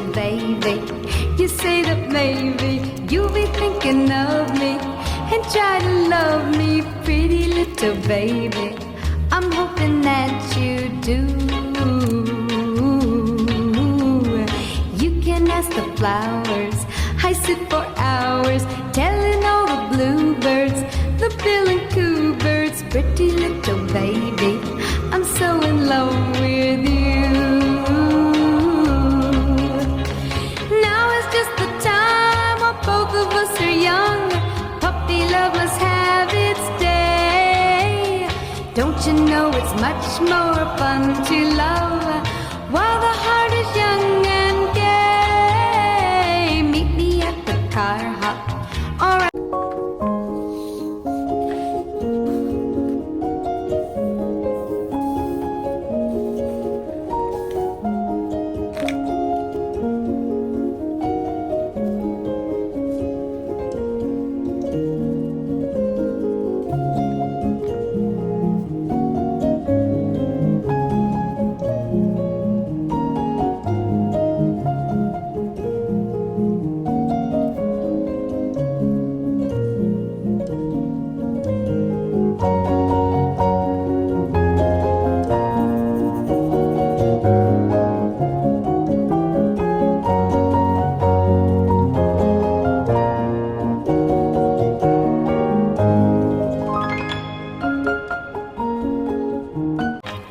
little baby. You say that maybe you'll be thinking of me and try to love me, pretty little baby. I'm hoping that you do. You can ask the flowers. I sit for hours telling all the bluebirds, the bill and coo birds, pretty little baby, I'm so in love with you. Now is just the time while both of us are young. Puppy love must have its day. Don't you know it's much more fun to love while the heart is young and gay? Meet me at the car hop. All right.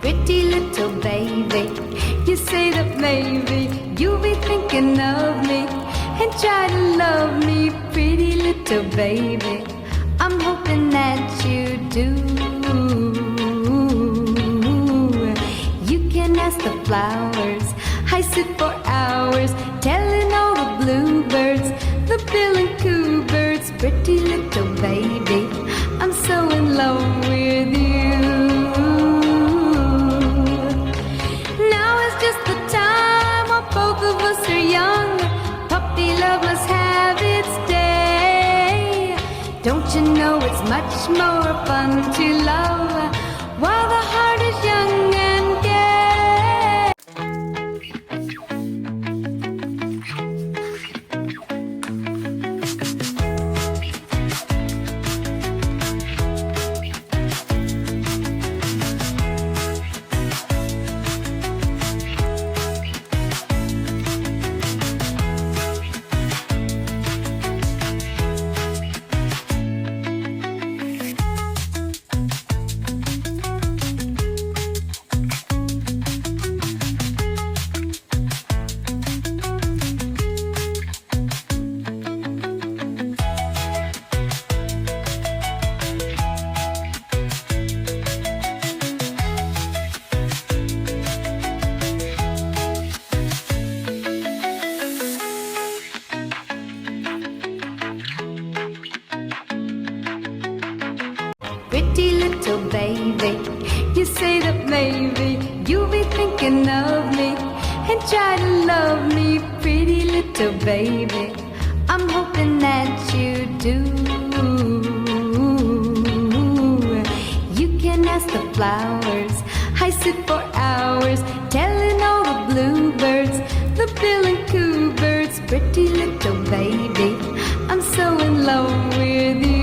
Pretty little baby, you say that maybe you'll be thinking of me and try to love me, pretty little baby. I'm hoping that you do. You can ask the flowers. I sit for hours telling all the bluebirds, the bill and coo birds, pretty little baby, I'm so in love with you. Both of us are young. Puppy love must have its day. Don't you know it's much more fun to love while the heart is young and gay? Pretty little baby, you say that maybe you'll be thinking of me and try to love me, pretty little baby, I'm hoping that you do. You can ask the flowers. I sit for hours telling all the bluebirds, the bill and coo birds, pretty little baby, I'm so in love with you.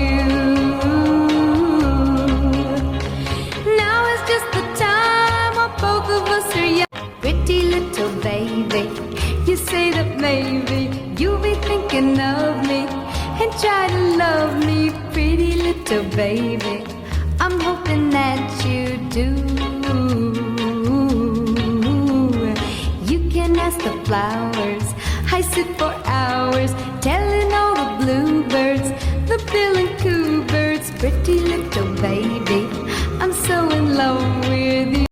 Both of us are young. Pretty little baby, you say that maybe you'll be thinking of me and try to love me, pretty little baby, I'm hoping that you do. You can ask the flowers. I sit for hours